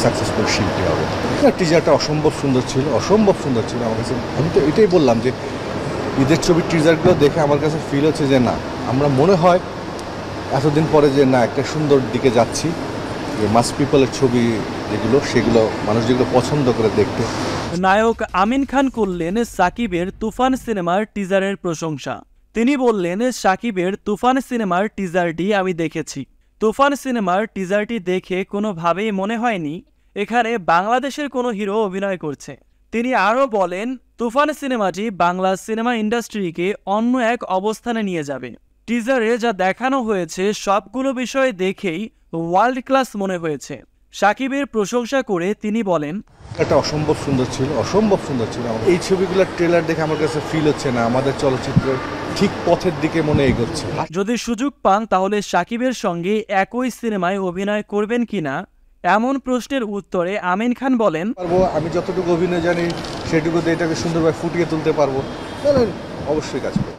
Successful শিল্পী হবে। টিজারটা অসম্ভব সুন্দর ছিল, অসম্ভব সুন্দর ছিল আমার কাছে। আমি তো এটাই বললাম যে ঈদের ছবির টিজারগুলো দেখে আমার কাছে ফিল হচ্ছে যে না, আমরা মনে হয় এতদিন পরে যে না একটা সুন্দর দিকে যাচ্ছি, যে মাস পিপলের ছবি যেগুলো সেগুলো মানুষ যেগুলো পছন্দ করে দেখতে। নায়ক আমিন খান করলেন সাকিবের তুফান সিনেমার টিজারের প্রশংসা। তিনি বললেন, সাকিবের তুফান সিনেমার টিজারটি আমি দেখেছি। তুফান সিনেমার টিজারটি দেখে কোনোভাবেই মনে হয়নি এখানে বাংলাদেশের কোনো হিরো অভিনয় করছে। তিনি আরও বলেন, তুফান সিনেমাটি বাংলা সিনেমা ইন্ডাস্ট্রিকে অন্য এক অবস্থানে নিয়ে যাবে। টিজারে যা দেখানো হয়েছে সবগুলো বিষয় দেখেই ওয়ার্ল্ড ক্লাস মনে হয়েছে। সাকিবের প্রশংসা করে তিনি বলেন, এটা অসম্ভব সুন্দর ছিল, অসম্ভব সুন্দর ছিল। এই ছবিগুলোর ট্রেলার দেখে আমার কাছে ফিল হচ্ছে না আমাদের চলচ্চিত্র ঠিক পথের দিকে মনে এগোচ্ছে। যদি সুযোগ পান তাহলে সাকিবের সঙ্গে একই সিনেমায় অভিনয় করবেন কিনা এমন প্রশ্নের উত্তরে আমিন খান বলেন, আমি যতটুকু অভিনয় জানি সেটুকুতে এটাকে সুন্দরভাবে ফুটিয়ে তুলতে পারবো, তাহলে অবশ্যই কাজ করব।